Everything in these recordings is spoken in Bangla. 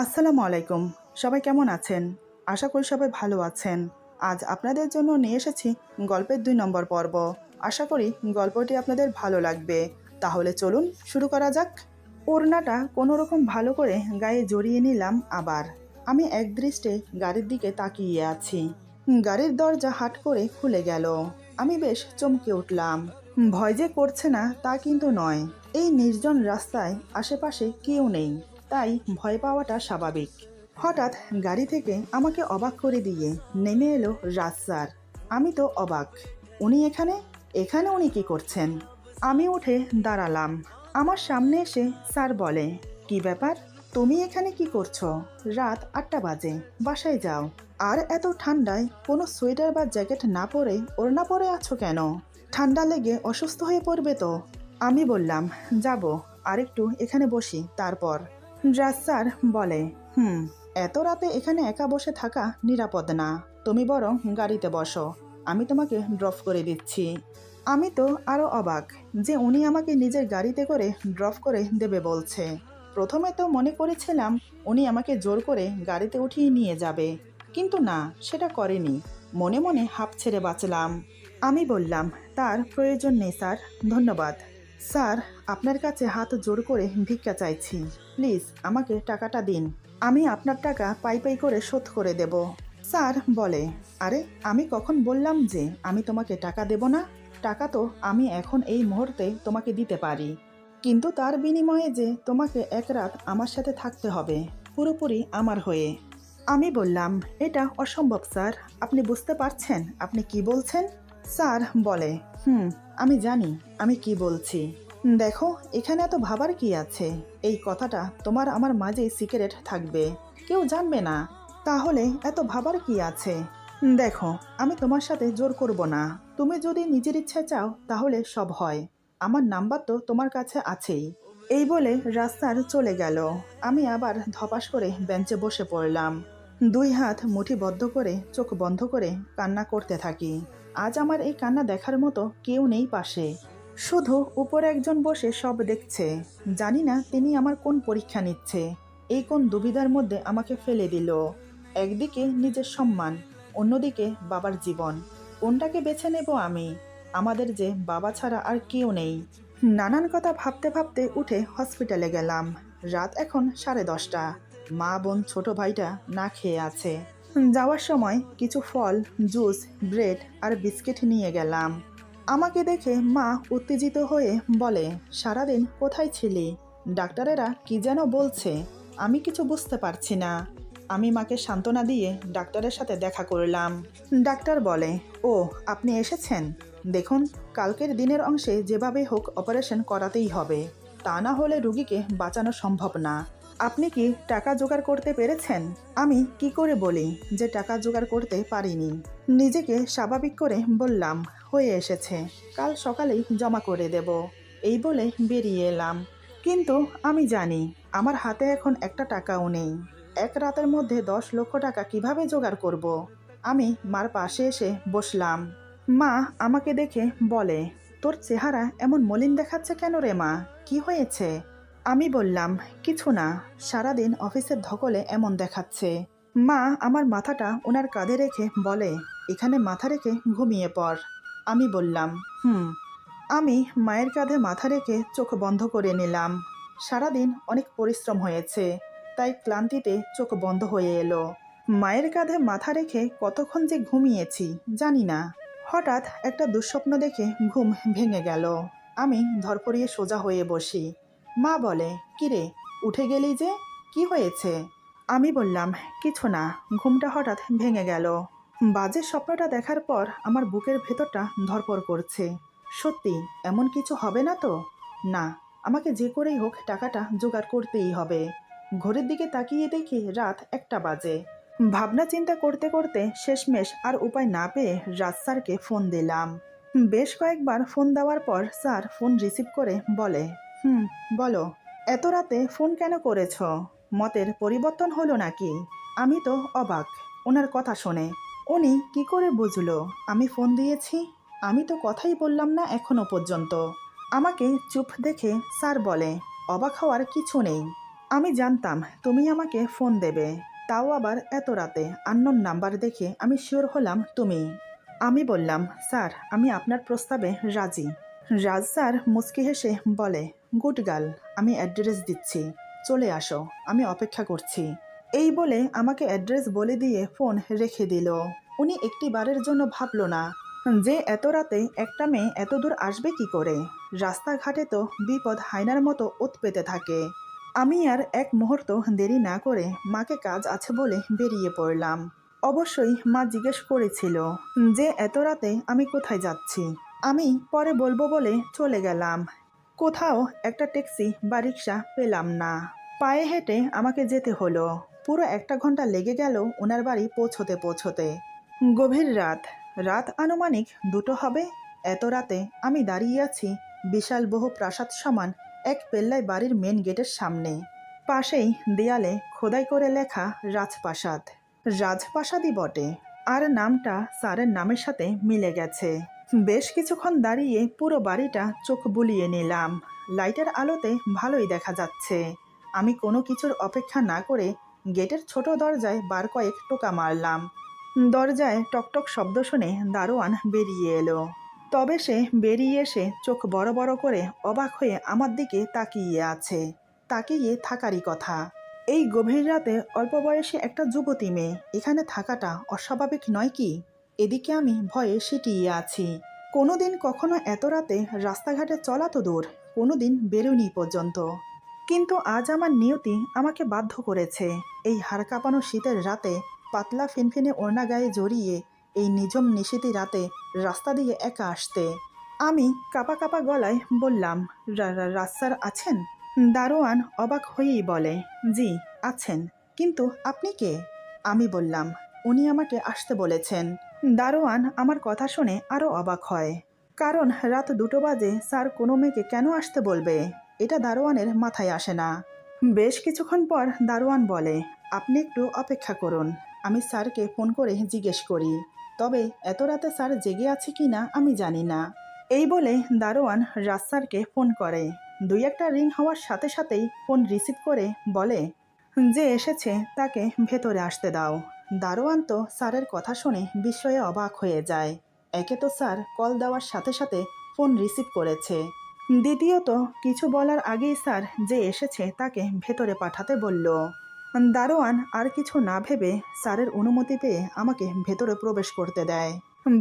আসসালামু আলাইকুম। সবাই কেমন আছেন? আশা করি সবাই ভালো আছেন। আজ আপনাদের জন্য নিয়ে এসেছি গল্পের ২ নম্বর পর্ব। আশা করি গল্পটি আপনাদের ভালো লাগবে। তাহলে চলুন শুরু করা যাক। ওড়নাটা কোনোরকম ভালো করে গায়ে জড়িয়ে নিলাম আবার। আমি একদৃষ্টে গাড়ির দিকে তাকিয়ে আছি। গাড়ির দরজা হাট করে খুলে গেল। আমি বেশ চমকে উঠলাম। ভয় যে করছে না তা কিন্তু নয়। এই নির্জন রাস্তায় আশেপাশে কেউ নেই। তাই ভয় পাওয়াটা স্বাভাবিক। হঠাৎ গাড়ি থেকে আমাকে অবাক করে দিয়ে নেমে এলো রাজ স্যার। আমি তো অবাক। উনি এখানে? এখানে উনি কি করছেন? আমি উঠে দাঁড়ালাম। আমার সামনে এসে স্যার বলে, কি ব্যাপার? তুমি এখানে কি করছো? রাত ৮টা বাজে, বাসায় যাও। আর এত ঠান্ডায় কোনো সোয়েটার বা জ্যাকেট না পরে ওড়না পরে আছো কেন? ঠান্ডা লেগে অসুস্থ হয়ে পড়বে তো। আমি বললাম, যাব, আর একটু এখানে বসি তারপর। রাজ স্যার বলে, এত রাতে এখানে একা বসে থাকা নিরাপদ না। তুমি বরং গাড়িতে বসো, আমি তোমাকে ড্রপ করে দিচ্ছি। আমি তো আরও অবাক যে উনি আমাকে নিজের গাড়িতে করে ড্রপ করে দেবে বলছে। প্রথমে তো মনে করেছিলাম উনি আমাকে জোর করে গাড়িতে উঠিয়ে নিয়ে যাবে, কিন্তু না, সেটা করেনি। মনে মনে হাঁপ ছেড়ে বাঁচলাম। আমি বললাম, তার প্রয়োজন নেই স্যার, ধন্যবাদ। স্যার, আপনার কাছে হাত জোর করে ভিক্ষা চাইছি, প্লিজ আমাকে টাকাটা দিন। আমি আপনার টাকা পাই পাই করে শোধ করে দেব। স্যার বলে, আরে আমি কখন বললাম যে আমি তোমাকে টাকা দেব না? টাকা তো আমি এখন এই মুহূর্তে তোমাকে দিতে পারি, কিন্তু তার বিনিময়ে যে তোমাকে এক রাত আমার সাথে থাকতে হবে, পুরোপুরি আমার হয়ে। আমি বললাম, এটা অসম্ভব স্যার, আপনি বুঝতে পারছেন আপনি কি বলছেন? স্যার বলে, আমি জানি আমি কি বলছি। দেখো, এখানে এত ভাবার কি আছে? এই কথাটা তোমার আমার মাঝে সিক্রেট থাকবে, কেউ জানবে না। তাহলে এত ভাবার কি আছে? দেখো, আমি তোমার সাথে জোর করব না। তুমি যদি নিজের ইচ্ছা চাও তাহলে সব হয়। আমার নাম্বার তো তোমার কাছে আছেই। এই বলে রাস্তার চলে গেল। আমি আবার ধপাস করে বেঞ্চে বসে পড়লাম। ২ হাত মুঠিবদ্ধ করে চোখ বন্ধ করে কান্না করতে থাকি। আজ আমার এই কান্না দেখার মতো কেউ নেই পাশে। শুধু উপরে একজন বসে সব দেখছে। জানি না তিনি আমার কোন পরীক্ষা নিচ্ছে। এই কোন দুবিধার মধ্যে আমাকে ফেলে দিল। একদিকে নিজের সম্মান, অন্যদিকে বাবার জীবন। কোনটাকে বেছে নেব আমি? আমাদের যে বাবা ছাড়া আর কেউ নেই। নানান কথা ভাবতে ভাবতে উঠে হসপিটালে গেলাম। রাত এখন 10:30। মা, বোন, ছোট ভাইটা না খেয়ে আছে। যাওয়ার সময় কিছু ফল, জুস, ব্রেড আর বিস্কিট নিয়ে গেলাম। আমাকে দেখে মা উত্তেজিত হয়ে বলে, সারাদিন কোথায় ছিলি? ডাক্তারেরা কি যেন বলছে, আমি কিছু বুঝতে পারছি না। আমি মাকে সান্ত্বনা দিয়ে ডাক্তারের সাথে দেখা করলাম। ডাক্তার বলে, ও আপনি এসেছেন? দেখুন, কালকের দিনের অংশে যেভাবে হোক অপারেশন করাতেই হবে, তা না হলে রুগীকে বাঁচানো সম্ভব না। আপনি কি টাকা জোগাড় করতে পেরেছেন? আমি কি করে বলি যে টাকা জোগাড় করতে পারিনি? নিজেকে স্বাভাবিক করে বললাম, হয়ে এসেছে, কাল সকালেই জমা করে দেব। এই বলে বেরিয়ে এলাম। কিন্তু আমি জানি আমার হাতে এখন একটা টাকাও নেই। এক রাতের মধ্যে 10 লক্ষ টাকা কিভাবে জোগাড় করব? আমি মার পাশে এসে বসলাম। মা আমাকে দেখে বলে, তোর চেহারা এমন মলিন দেখাচ্ছে কেন রে মা, কি হয়েছে? আমি বললাম, কিছু না, সারাদিন অফিসের ধকলে এমন দেখাচ্ছে। মা আমার মাথাটা ওনার কাঁধে রেখে বলে, এখানে মাথা রেখে ঘুমিয়ে পড়। আমি বললাম, আমি মায়ের কাঁধে মাথা রেখে চোখ বন্ধ করে নিলাম। সারাদিন অনেক পরিশ্রম হয়েছে, তাই ক্লান্তিতে চোখ বন্ধ হয়ে এলো। মায়ের কাঁধে মাথা রেখে কতক্ষণ যে ঘুমিয়েছি জানি না। হঠাৎ একটা দুঃস্বপ্ন দেখে ঘুম ভেঙে গেল। আমি ধরপড়িয়ে সোজা হয়ে বসি। মা বলে, কিরে, উঠে গেলি যে, কি হয়েছে? আমি বললাম, কিছু না, ঘুমটা হঠাৎ ভেঙে গেল। বাজে স্বপ্নটা দেখার পর আমার বুকের ভেতরটা ধড়ফড় করছে। সত্যি এমন কিছু হবে না তো? না, আমাকে যে করেই হোক টাকাটা জোগাড় করতেই হবে। ঘড়ির দিকে তাকিয়ে দেখি রাত 1টা বাজে। ভাবনা চিন্তা করতে করতে শেষমেশ আর উপায় না পেয়ে রাজ স্যারকে ফোন দিলাম। বেশ কয়েকবার ফোন দেওয়ার পর স্যার ফোন রিসিভ করে বলে, বলো, এত রাতে ফোন কেন করেছ? মতের পরিবর্তন হলো নাকি? আমি তো অবাক ওনার কথা শুনে। উনি কি করে বুঝলো আমি ফোন দিয়েছি? আমি তো কথাই বললাম না এখনো পর্যন্ত। আমাকে চুপ দেখে স্যার বলে, অবাক হওয়ার কিছু নেই। আমি জানতাম তুমি আমাকে ফোন দেবে, তাও আবার এত রাতে আননোন নাম্বার দেখে আমি শিওর হলাম তুমি। আমি বললাম, স্যার আমি আপনার প্রস্তাবে রাজি। রাজ স্যার মুচকি হেসে বলে, গুড গার্ল, আমি অ্যাড্রেস দিচ্ছি, চলে আসো, আমি অপেক্ষা করছি। এই বলে আমাকে অ্যাড্রেস বলে দিয়ে ফোন রেখে দিল। উনি একটি বারের জন্য ভাবল না যে এত রাতে একটা মেয়ে এত দূর আসবে কি করে। রাস্তাঘাটে তো বিপদ হায়নার মতো ওত পেতে থাকে। আমি আর এক মুহূর্ত দেরি না করে মাকে কাজ আছে বলে বেরিয়ে পড়লাম। অবশ্যই মা জিজ্ঞেস করেছিল যে এত রাতে আমি কোথায় যাচ্ছি। আমি পরে বলবো বলে চলে গেলাম। কোথাও একটা ট্যাক্সি বা রিক্সা পেলাম না। পায়ে হেঁটে আমাকে যেতে হলো। পুরো 1 ঘন্টা লেগে গেল ওনার বাড়ি পৌঁছতে পৌঁছতে। গভীর রাত, রাত আনুমানিক 2টো হবে। এত রাতে আমি দাঁড়িয়ে আছি বিশাল বহু প্রাসাদ সমান এক পেল্লাই বাড়ির মেন গেটের সামনে। পাশেই দেয়ালে খোদাই করে লেখা রাজপ্রাসাদ। রাজপ্রাসাদই বটে, আর নামটা স্যারের নামের সাথে মিলে গেছে। বেশ কিছুক্ষণ দাঁড়িয়ে পুরো বাড়িটা চোখ বুলিয়ে নিলাম। লাইটের আলোতে ভালোই দেখা যাচ্ছে। আমি কোনো কিছুর অপেক্ষা না করে গেটের ছোট দরজায় বার কয়েক টোকা মারলাম। দরজায় টকটক শব্দ শুনে দারোয়ান বেরিয়ে এলো। তবে সে বেরিয়ে এসে চোখ বড় বড় করে অবাক হয়ে আমার দিকে তাকিয়ে আছে। তাকিয়ে থাকারই কথা। এই গভীর রাতে অল্প বয়সী একটা যুবতী মেয়ে এখানে থাকাটা অস্বাভাবিক নয় কি? এদিকে আমি ভয়ে সিটিয়ে আছি। কোনোদিন কখনো এত রাতে রাস্তাঘাটে চলা তো দূর, কোনোদিন বেরোনি পর্যন্ত। কিন্তু আজ আমার নিয়তি আমাকে বাধ্য করেছে এই হাড় কাঁপানো শীতের রাতে পাতলা ফিনফিনে ওড়না গায়ে জড়িয়ে এই নিঝুম নিশীথী রাতে রাস্তা দিয়ে একা আসতে। আমি কাঁপা কাঁপা গলায় বললাম, রাজ স্যার আছেন? দারোয়ান অবাক হয়েই বলে, জি আছেন, কিন্তু আপনি কে? আমি বললাম, উনি আমাকে আসতে বলেছেন। দারোয়ান আমার কথা শুনে আরও অবাক হয়, কারণ রাত 2টো বাজে স্যার কোনো মেয়েকে কেন আসতে বলবে, এটা দারোয়ানের মাথায় আসে না। বেশ কিছুক্ষণ পর দারোয়ান বলে, আপনি একটু অপেক্ষা করুন, আমি স্যারকে ফোন করে জিজ্ঞেস করি। তবে এত রাতে স্যার জেগে আছে কি না আমি জানি না। এই বলে দারোয়ান রাজ স্যারকে ফোন করে। 2-1টা রিং হওয়ার সাথে সাথেই ফোন রিসিভ করে বলে, যে এসেছে তাকে ভেতরে আসতে দাও। দারোয়ান তো স্যারের কথা শুনে বিস্ময়ে অবাক হয়ে যায়। একে তো স্যার কল দেওয়ার সাথে সাথে ফোন রিসিভ করেছে, দ্বিতীয়ত কিছু বলার আগেই স্যার যে এসেছে তাকে ভেতরে পাঠাতে বলল। দারোয়ান আর কিছু না ভেবে স্যারের অনুমতি পেয়ে আমাকে ভেতরে প্রবেশ করতে দেয়।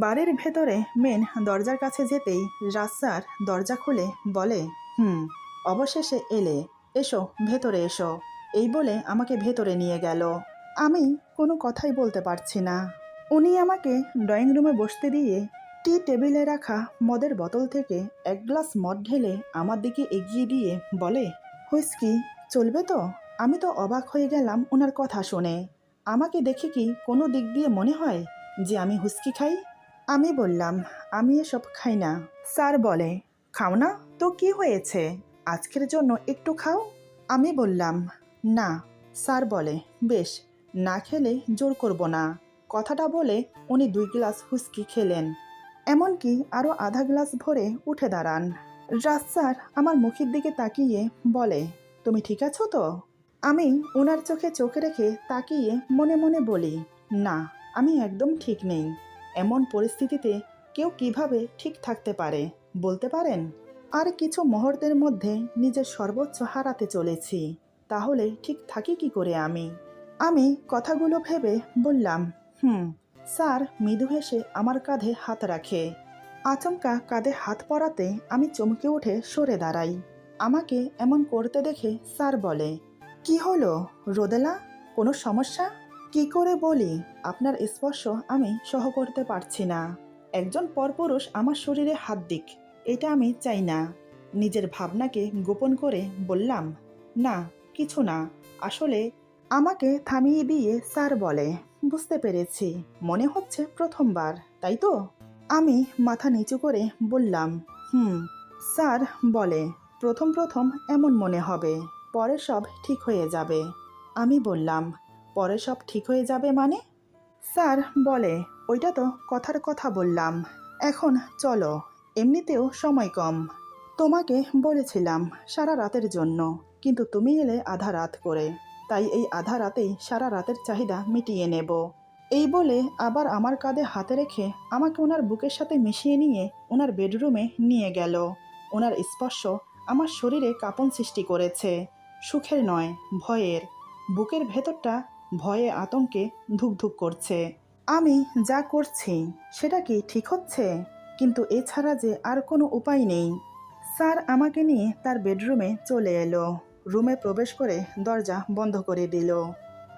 বাড়ির ভেতরে মেন দরজার কাছে যেতেই রাজ স্যার দরজা খুলে বলে, অবশেষে এলে, এসো ভেতরে এসো। এই বলে আমাকে ভেতরে নিয়ে গেল। আমি কোনো কথাই বলতে পারছি না। উনি আমাকে ড্রয়িং রুমে বসতে দিয়ে টি টেবিলে রাখা মদের বোতল থেকে 1 গ্লাস মদ ঢেলে আমার দিকে এগিয়ে দিয়ে বলে, হুইস্কি চলবে তো? আমি তো অবাক হয়ে গেলাম ওনার কথা শুনে। আমাকে দেখে কি কোনো দিক দিয়ে মনে হয় যে আমি হুইস্কি খাই? আমি বললাম, আমি এসব খাই না। স্যার বলে, খাও না তো কি হয়েছে, আজকের জন্য একটু খাও। আমি বললাম, না। স্যার বলে, বেশ, না খেলে জোর করব না। কথাটা বলে উনি 2 গ্লাস হুইস্কি খেলেন, এমনকি আরও আধা গ্লাস ভরে উঠে দাঁড়ান। রাজ স্যার আমার মুখের দিকে তাকিয়ে বলে, তুমি ঠিক আছো তো? আমি ওনার চোখে চোখ রেখে তাকিয়ে মনে মনে বলি, না, আমি একদম ঠিক নেই। এমন পরিস্থিতিতে কেউ কিভাবে ঠিক থাকতে পারে বলতে পারেন? আর কিছু মুহূর্তের মধ্যে নিজের সর্বোচ্চ হারাতে চলেছি, তাহলে ঠিক থাকি কি করে আমি? আমি কথাগুলো ভেবে বললাম, স্যার মৃদু হেসে আমার কাঁধে হাত রাখে। আচমকা কাঁধে হাত পড়াতে আমি চমকে উঠে সরে দাঁড়াই। আমাকে এমন করতে দেখে স্যার বলে, কি হলো রোদেলা, কোনো সমস্যা? কি করে বলি আপনার স্পর্শ আমি সহ করতে পারছি না। একজন পরপুরুষ আমার শরীরে হাত দিক, এটা আমি চাই না। নিজের ভাবনাকে গোপন করে বললাম, না কিছু না, আসলে। আমাকে থামিয়ে দিয়ে স্যার বলে, বুঝতে পেরেছি, মনে হচ্ছে প্রথমবার, তাই তো? আমি মাথা নিচু করে বললাম, স্যার বলে, প্রথম প্রথম এমন মনে হবে, পরে সব ঠিক হয়ে যাবে। আমি বললাম, পরে সব ঠিক হয়ে যাবে মানে? স্যার বলে, ওইটা তো কথার কথা বললাম, এখন চলো, এমনিতেও সময় কম। তোমাকে বলেছিলাম সারা রাতের জন্য, কিন্তু তুমি এলে আধা রাত করে, তাই এই আধা রাতেই সারা রাতের চাহিদা মিটিয়ে নেব। এই বলে আবার আমার কাঁধে হাতে রেখে আমাকে ওনার বুকের সাথে মিশিয়ে নিয়ে ওনার বেডরুমে নিয়ে গেল। ওনার স্পর্শ আমার শরীরে কাঁপন সৃষ্টি করেছে, সুখের নয়, ভয়ের। বুকের ভেতরটা ভয়ে আতঙ্কে ধুকধুক করছে। আমি যা করছি সেটা কি ঠিক হচ্ছে? কিন্তু এছাড়া যে আর কোনো উপায় নেই। স্যার আমাকে নিয়ে তার বেডরুমে চলে এলো। রুমে প্রবেশ করে দরজা বন্ধ করে দিল।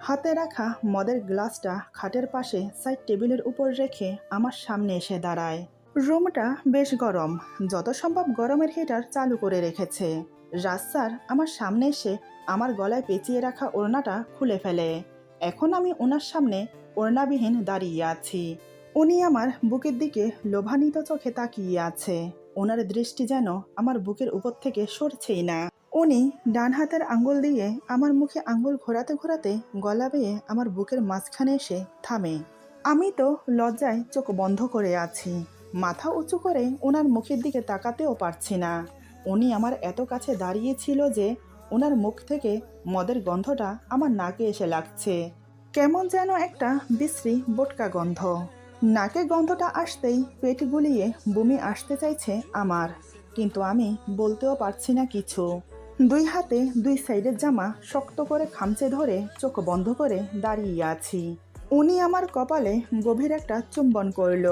হাতে রাখা মদের গ্লাসটা খাটের পাশে সাইড টেবিলের উপর রেখে আমার সামনে এসে দাঁড়ায়। রুমটা বেশ গরম, যত সম্ভব গরমের হিটার চালু করে রেখেছে। রাজ স্যার আমার সামনে এসে আমার গলায় পেঁচিয়ে রাখা ওড়নাটা খুলে ফেলে। এখন আমি ওনার সামনে ওড়নাবিহীন দাঁড়িয়ে আছি। উনি আমার বুকের দিকে লোভান্বিত চোখে তাকিয়ে আছে। ওনার দৃষ্টি যেন আমার বুকের উপর থেকে সরছেই না। উনি ডান হাতের আঙ্গুল দিয়ে আমার মুখে আঙ্গুল ঘোরাতে ঘোরাতে গলা বেয়ে আমার বুকের মাঝখানে এসে থামে। আমি তো লজ্জায় চোখ বন্ধ করে আছি। মাথা উঁচু করে ওনার মুখের দিকে তাকাতেও পারছি না। উনি আমার এত কাছে দাঁড়িয়েছিল যে ওনার মুখ থেকে মদের গন্ধটা আমার নাকে এসে লাগছে। কেমন যেন একটা বিশ্রী বোটকা গন্ধ। নাকে গন্ধটা আসতেই পেট গুলিয়ে বমি আসতে চাইছে আমার, কিন্তু আমি বলতেও পারছি না কিছু। দুই হাতে দুই সাইডের জামা শক্ত করে খামচে ধরে চোখ বন্ধ করে দাঁড়িয়ে আছি। উনি আমার কপালে গভীর একটা চুম্বন করল।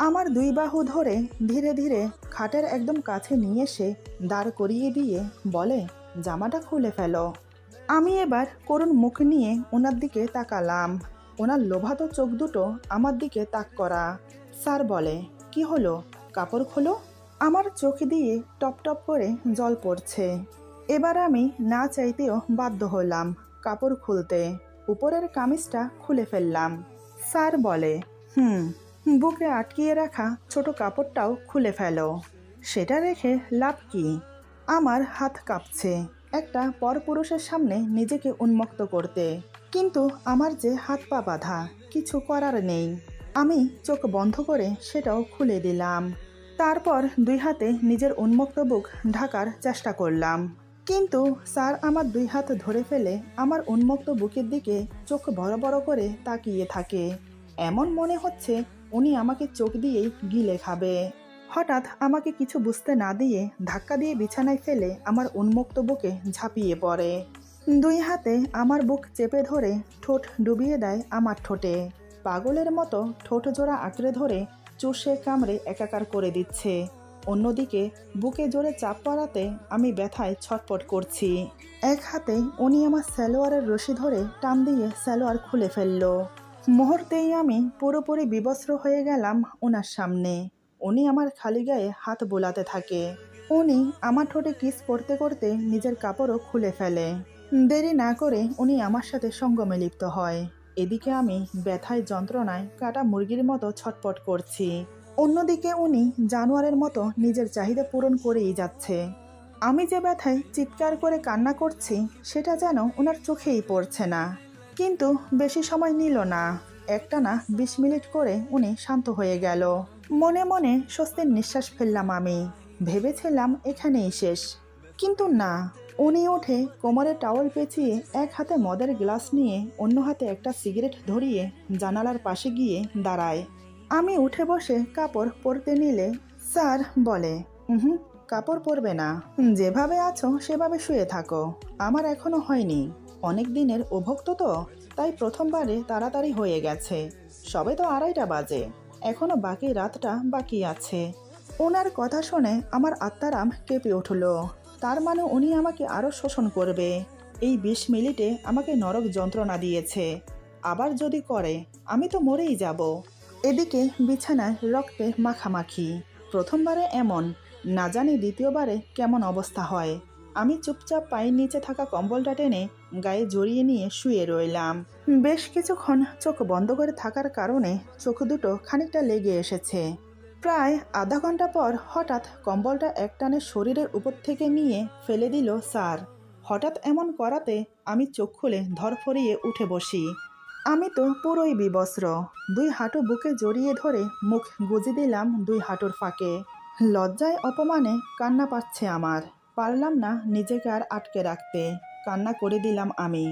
আমার দুই বাহু ধরে ধীরে ধীরে খাটের একদম কাছে নিয়ে এসে দাঁড় করিয়ে দিয়ে বলে, জামাটা খুলে ফেলো। আমি এবার করুণ মুখ নিয়ে ওনার দিকে তাকালাম। ওনার লোভাতো চোখ দুটো আমার দিকে তাক করা। স্যার বলে, কি হলো, কাপড় খোলো। আমার চোখ দিয়ে টপ টপ করে জল পড়ছে। এবার আমি না চাইতেও বাধ্য হলাম কাপড় খুলতে। উপরের কামিজটা খুলে ফেললাম। স্যার বলে, বুকে আটকিয়ে রাখা ছোট কাপড়টাও খুলে ফেলো। সেটা রেখে লাভ কি? আমার হাত কাঁপছে একটা পরপুরুষের সামনে নিজেকে উন্মুক্ত করতে, কিন্তু আমার যে হাত পা বাঁধা, কিছু করার নেই। আমি চোখ বন্ধ করে সেটাও খুলে দিলাম। তারপর দুই হাতে নিজের উন্মুক্ত বুক ঢাকার চেষ্টা করলাম, কিন্তু স্যার আমার দুই হাত ধরে ফেলে আমার উন্মুক্ত বুকের দিকে চোখ বড় বড় করে তাকিয়ে থাকে। এমন মনে হচ্ছে উনি আমাকে চোখ দিয়েই গিলে খাবে। হঠাৎ আমাকে কিছু বুঝতে না দিয়ে ধাক্কা দিয়ে বিছানায় ফেলে আমার উন্মুক্ত বুকে ঝাঁপিয়ে পড়ে। দুই হাতে আমার বুক চেপে ধরে ঠোঁট ডুবিয়ে দেয় আমার ঠোঁটে। পাগলের মতো ঠোঁট জোড়া আঁকড়ে ধরে চুষে কামড়ে একাকার করে দিচ্ছে। অন্যদিকে বুকে জোরে চাপ পড়াতে আমি ব্যথায় ছটপট করছি। এক হাতে উনি আমার সালোয়ারের রশি ধরে টান দিয়ে সালোয়ার খুলে ফেলল। মুহূর্তেই আমি পুরোপুরি বিবস্ত্র হয়ে গেলাম ওনার সামনে। উনি আমার খালি গায়ে হাত বোলাতে থাকে। উনি আমার ঠোঁটে কিস করতে করতে নিজের কাপড়ও খুলে ফেলে। দেরি না করে উনি আমার সাথে সঙ্গমে লিপ্ত হয়। এদিকে আমি ব্যথায় যন্ত্রণায় কাটা মুরগির মতো ছটপট করছি। অন্যদিকে উনি জানোয়ারের মতো নিজের চাহিদা পূরণ করেই যাচ্ছে। আমি যে ব্যথায় চিৎকার করে কান্না করছি সেটা যেন ওনার চোখেই পড়ছে না। কিন্তু বেশি সময় নিল না। একটানা 20 মিনিট করে উনি শান্ত হয়ে গেল। মনে মনে স্বস্তির নিঃশ্বাস ফেললাম আমি। ভেবেছিলাম এখানেই শেষ, কিন্তু না। উনি উঠে কোমরে টাওয়াল পেঁচিয়ে এক হাতে মদের গ্লাস নিয়ে অন্য হাতে একটা সিগারেট ধরিয়ে জানালার পাশে গিয়ে দাঁড়ায়। আমি উঠে বসে কাপড় পরতে নিলে স্যার বলে, কাপড় পরবে না, যেভাবে আছো সেভাবে শুয়ে থাকো। আমার এখনো হয়নি, অনেক দিনের অভুক্ত তো, তাই প্রথমবারে তাড়াতাড়ি হয়ে গেছে। সবে তো 2:30 বাজে, এখনো বাকি রাতটা বাকি আছে। ওনার কথা শুনে আমার আত্মারাম কেঁপে উঠল। তার মানে উনি আমাকে আরও শোষণ করবে। এই 20 মিনিটে আমাকে নরক যন্ত্রণা দিয়েছে, আবার যদি করে আমি তো মরেই যাব। এদিকে বিছানায় রক্তে মাখামাখি। প্রথমবারে এমন, না জানি দ্বিতীয়বারে কেমন অবস্থা হয়। আমি চুপচাপ পায়ের নিচে থাকা কম্বলটা টেনে গায়ে জড়িয়ে নিয়ে শুয়ে রইলাম। বেশ কিছুক্ষণ চোখ বন্ধ করে থাকার কারণে চোখ দুটো খানিকটা লেগে এসেছে। প্রায় আধা ঘন্টা পর হঠাৎ কম্বলটা একটানে শরীরের উপর থেকে নিয়ে ফেলে দিল স্যার। হঠাৎ এমন করাতে আমি চোখ খুলে ধরফরিয়ে উঠে বসি। আমি তো পুরোই বিবস্ত্র। 2 হাঁটু বুকে জড়িয়ে ধরে মুখ গুজে দিলাম 2 হাঁটুর ফাঁকে। লজ্জায় অপমানে কান্না পাচ্ছে আমার। পারলাম না নিজেকে আর আটকে রাখতে, কান্না করে দিলাম আমি।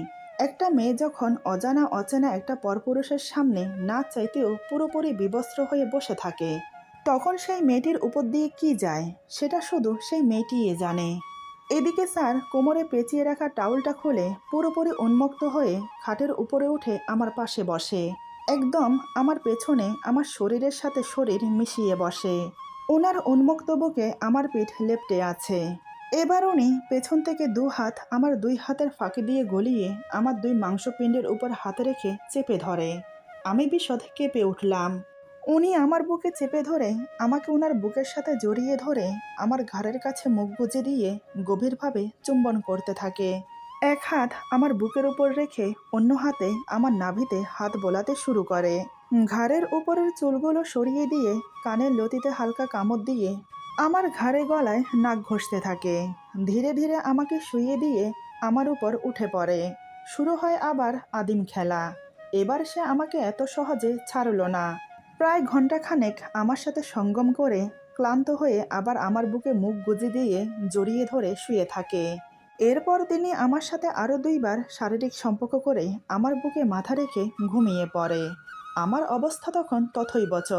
একটা মেয়ে যখন অজানা অচেনা একটা পরপুরুষের সামনে না চাইতেও পুরোপুরি বিবস্ত্র হয়ে বসে থাকে, তখন সেই মেয়েটির উপর দিয়ে কি যায় সেটা শুধু সেই মেয়েটিই জানে। এদিকে স্যার কোমরে পেঁচিয়ে রাখা টাউলটা খুলে পুরোপুরি উন্মুক্ত হয়ে খাটের উপরে উঠে আমার পাশে বসে, একদম আমার পেছনে আমার শরীরের সাথে শরীর মিশিয়ে বসে। ওনার উন্মুক্ত বুকে আমার পিঠ লেপ্টে আছে। এবার উনি পেছন থেকে দু হাত আমার দুই হাতের ফাঁকি দিয়ে গলিয়ে আমার দুই মাংসপিণ্ডের উপর হাত রেখে চেপে ধরে। আমি বিশদ কেঁপে উঠলাম। উনি আমার বুকে চেপে ধরে আমাকে ওনার বুকের সাথে জড়িয়ে ধরে আমার ঘাড়ের কাছে মুখ গুজে দিয়ে গভীরভাবে চুম্বন করতে থাকে। এক হাত আমার বুকের উপর রেখে অন্য হাতে আমার নাভিতে হাত বোলাতে শুরু করে। ঘাড়ের উপরের চুলগুলো সরিয়ে দিয়ে কানের লতিতে হালকা কামড় দিয়ে আমার ঘাড়ে গলায় নাক ঘষতে থাকে। ধীরে ধীরে আমাকে শুইয়ে দিয়ে আমার উপর উঠে পড়ে। শুরু হয় আবার আদিম খেলা। এবার সে আমাকে এত সহজে ছাড়ল না। প্রায় ঘন্টাখানেক আমার সাথে সঙ্গম করে ক্লান্ত হয়ে আবার আমার বুকে মুখ গুজে দিয়ে জড়িয়ে ধরে শুয়ে থাকে। এরপর তিনি আমার সাথে আরও দুইবার শারীরিক সম্পর্ক করে আমার বুকে মাথা রেখে ঘুমিয়ে পড়ে। আমার অবস্থা তখন তথৈবচ।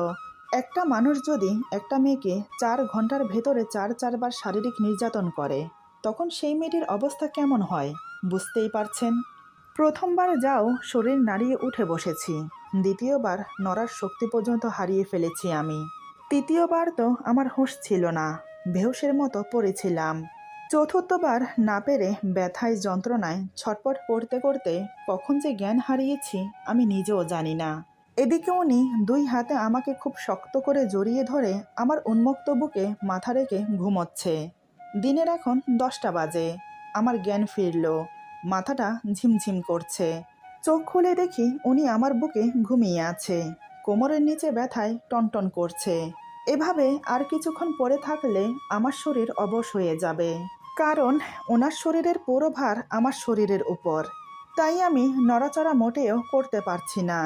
একটা মানুষ যদি একটা মেয়েকে 4 ঘন্টার ভেতরে 4বার শারীরিক নির্যাতন করে, তখন সেই মেয়েটির অবস্থা কেমন হয় বুঝতেই পারছেন। প্রথমবার যাও শরীর নাড়িয়ে উঠে বসেছি, দ্বিতীয়বার নড়ার শক্তি পর্যন্ত হারিয়ে ফেলেছি আমি, তৃতীয়বার তো আমার হুঁশ ছিল না, বেহুশের মতো পড়েছিলাম। চতুর্থবার না পেরে ব্যথায় যন্ত্রণায় ছটপট করতে করতে কখন যে জ্ঞান হারিয়েছি আমি নিজেও জানি না। এদিকে উনি দুই হাতে আমাকে খুব শক্ত করে জড়িয়ে ধরে আমার উন্মুক্ত বুকে মাথা রেখে ঘুমোচ্ছে। দিনের এখন 10টা বাজে। আমার জ্ঞান ফিরল। মাথাটা ঝিমঝিম করছে। চোখ খুলে দেখি উনি আমার বুকে ঘুমিয়ে আছে। কোমরের নিচে ব্যথায় টনটন করছে। এভাবে আর কিছুক্ষণ পরে থাকলে আমার শরীর অবশ হয়ে যাবে, কারণ ওনার শরীরের পুরো ভার আমার শরীরের উপর। তাই আমি নড়াচড়া মোটেও করতে পারছি না।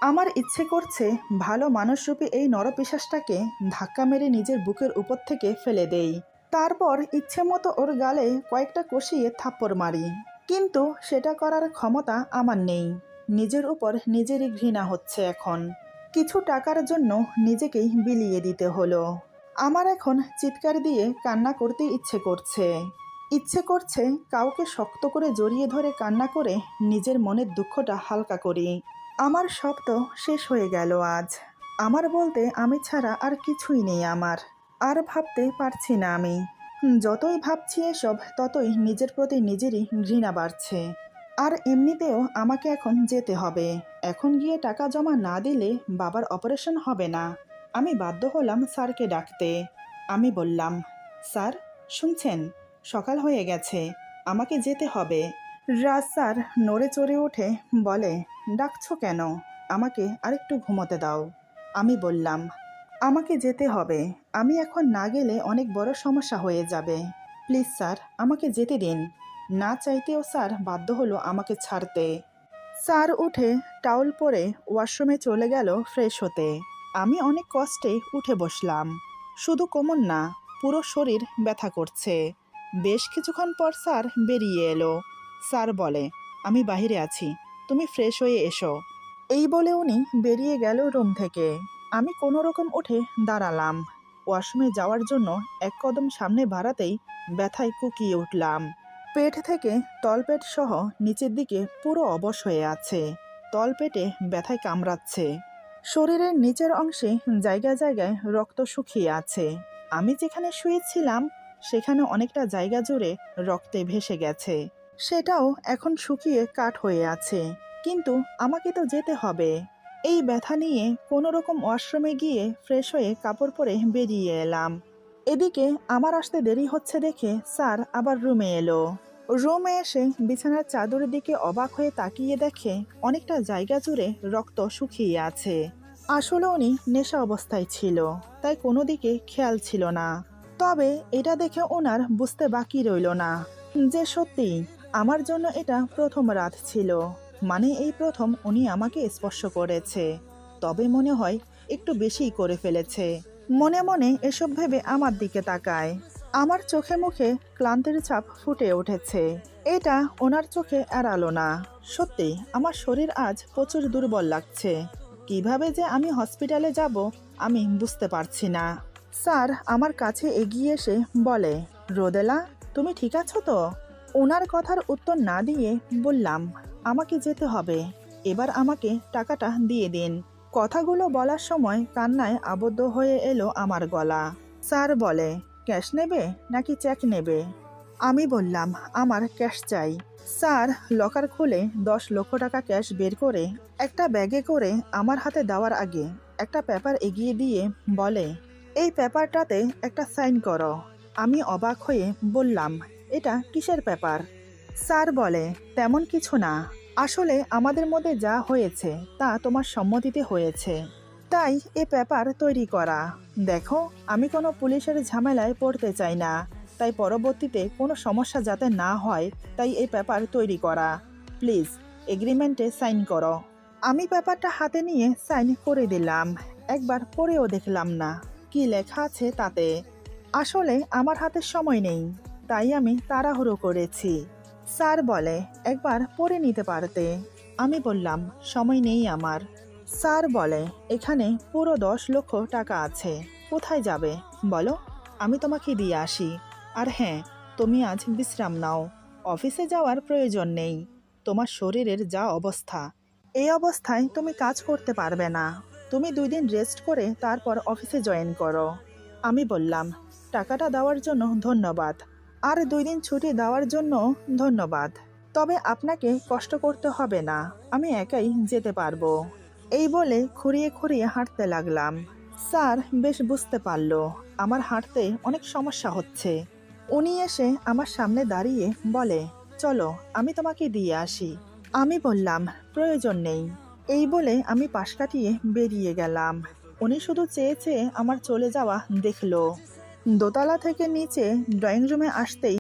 আমার ইচ্ছে করছে ভালো মানুষরূপী এই নরপিশাচটাকে ধাক্কা মেরে নিজের বুকের উপর থেকে ফেলে দেই, তারপর ইচ্ছে মতো ওর গালে কয়েকটা কষিয়ে থাপ্পড় মারি। কিন্তু সেটা করার ক্ষমতা আমার নেই। নিজের উপর নিজেরই ঘৃণা হচ্ছে এখন। কিছু টাকার জন্য নিজেকেই বিলিয়ে দিতে হলো। আমার এখন চিৎকার দিয়ে কান্না করতে ইচ্ছে করছে কাউকে শক্ত করে জড়িয়ে ধরে কান্না করে নিজের মনের দুঃখটা হালকা করি। আমার সব তো শেষ হয়ে গেল আজ। আমার বলতে আমি ছাড়া আর কিছুই নেই আমার। আর ভাবতে পারছি না আমি। যতই ভাবছি এসব ততই নিজের প্রতি নিজেরই ঘৃণা বাড়ছে। আর এমনিতেও আমাকে এখন যেতে হবে। এখন গিয়ে টাকা জমা না দিলে বাবার অপারেশন হবে না। আমি বাধ্য হলাম স্যারকে ডাকতে। আমি বললাম, স্যার শুনছেন, সকাল হয়ে গেছে, আমাকে যেতে হবে। রাজ স্যার নড়ে চড়ে উঠে বলে, ডাকছো কেন? আমাকে আরেকটু ঘুমোতে দাও। আমি বললাম, আমাকে যেতে হবে, আমি এখন না গেলে অনেক বড় সমস্যা হয়ে যাবে। প্লিজ স্যার আমাকে যেতে দিন। না চাইতেও স্যার বাধ্য হলো আমাকে ছাড়তে। স্যার উঠে টাওয়েল পরে ওয়াশরুমে চলে গেল ফ্রেশ হতে। আমি অনেক কষ্টে উঠে বসলাম। শুধু কোমর না, পুরো শরীর ব্যথা করছে। বেশ কিছুক্ষণ পর স্যার বেরিয়ে এলো। স্যার বলে, আমি বাইরে আছি, তুমি ফ্রেশ হয়ে এসো। এই বলে উনি বেরিয়ে গেল রুম থেকে। আমি কোনো রকম উঠে দাঁড়ালাম। ওয়াশরুমে যাওয়ার জন্য এক কদম সামনে বাড়াতেই ব্যথায় কুকিয়ে উঠলাম। পেট থেকে তলপেট সহ নিচের দিকে পুরো অবশ হয়ে আছে। তলপেটে ব্যথায় কামড়াচ্ছে। শরীরের নিচের অংশে জায়গায় জায়গায় রক্ত শুকিয়ে আছে। আমি যেখানে শুয়েছিলাম সেখানে অনেকটা জায়গা জুড়ে রক্তে ভেসে গেছে। সেটাও এখন শুকিয়ে কাঠ হয়ে আছে। কিন্তু আমাকে তো যেতে হবে। এই ব্যথা নিয়ে কোনো রকম ওয়াশরুমে গিয়ে ফ্রেশ হয়ে কাপড় পরে বেরিয়ে এলাম। এদিকে আমার আসতে দেরি হচ্ছে দেখে স্যার আবার রুমে এলো। রুমে এসে বিছানার চাদরের দিকে অবাক হয়ে তাকিয়ে দেখে অনেকটা জায়গা জুড়ে রক্ত শুকিয়ে আছে। আসলে উনি নেশা অবস্থায় ছিল, তাই কোনো দিকে খেয়াল ছিল না। তবে এটা দেখে ওনার বুঝতে বাকি রইল না যে সত্যি আমার জন্য এটা প্রথম রাত ছিল। মানে এই প্রথম উনি আমাকে স্পর্শ করেছে। তবে মনে হয় একটু বেশিই করে ফেলেছে। মনে মনে এসব ভেবে আমার দিকে তাকায়। আমার চোখে মুখে ক্লান্তির ছাপ ফুটে উঠেছে। এটা ওনার চোখে এড়ালো না। সত্যি আমার শরীর আজ প্রচুর দুর্বল লাগছে। কিভাবে যে আমি হসপিটালে যাব আমি বুঝতে পারছি না। স্যার আমার কাছে এগিয়ে এসে বলে, রোদেলা, তুমি ঠিক আছো তো? ওনার কথার উত্তর না দিয়ে বললাম, আমাকে যেতে হবে, এবার আমাকে টাকাটা দিয়ে দিন। কথাগুলো বলার সময় কান্নায় আবদ্ধ হয়ে এলো আমার গলা। স্যার বলে, ক্যাশ নেবে নাকি চেক নেবে? আমি বললাম, আমার ক্যাশ চাই। স্যার লকার খুলে 10 লক্ষ টাকা ক্যাশ বের করে একটা ব্যাগে করে আমার হাতে দেওয়ার আগে একটা পেপার এগিয়ে দিয়ে বলে, এই পেপারটাতে একটা সাইন করো। আমি অবাক হয়ে বললাম, এটা কিসের পেপার? স্যার বলে, তেমন কিছু না, আসলে আমাদের মধ্যে যা হয়েছে তা তোমার সম্মতিতে হয়েছে, তাই এ পেপার তৈরি করা। দেখো, আমি কোনো পুলিশের ঝামেলায় পড়তে চাই না, তাই পরবর্তীতে কোনো সমস্যা যাতে না হয় তাই এই পেপার তৈরি করা। প্লিজ এগ্রিমেন্টে সাইন করো। আমি পেপারটা হাতে নিয়ে সাইন করে দিলাম। একবার পড়েও দেখলাম না কি লেখা আছে তাতে। আসলে আমার হাতে সময় নেই, তাই আমি তাড়াহুড়ো করেছি। স্যার বলে, একবার পড়ে নিতে পারতে। আমি বললাম, সময় নেই আমার। স্যার বলে, এখানে পুরো 10 লক্ষ টাকা আছে, কোথায় যাবে বলো, আমি তোমাকে দিয়ে আসি। আর হ্যাঁ, তুমি আজ বিশ্রাম নাও, অফিসে যাওয়ার প্রয়োজন নেই। তোমার শরীরের যা অবস্থা, এই অবস্থায় তুমি কাজ করতে পারবে না। তুমি 2 দিন রেস্ট করে তারপর অফিসে জয়েন করো। আমি বললাম, টাকাটা দেওয়ার জন্য ধন্যবাদ, আর 2 দিন ছুটি দেওয়ার জন্য ধন্যবাদ, তবে আপনাকে কষ্ট করতে হবে না, আমি একাই যেতে পারবো। এই বলে খুঁড়িয়ে খুঁড়িয়ে হাঁটতে লাগলাম। স্যার বেশ বুঝতে পারলো আমার হাঁটতে অনেক সমস্যা হচ্ছে। উনি এসে আমার সামনে দাঁড়িয়ে বলে, চলো আমি তোমাকে দিয়ে আসি। আমি বললাম, প্রয়োজন নেই। এই বলে আমি পাশ কাটিয়ে বেরিয়ে গেলাম। উনি শুধু চেয়ে চেয়ে আমার চলে যাওয়া দেখলো। দোতলা থেকে নিচে ড্রয়িং রুমে আসতেই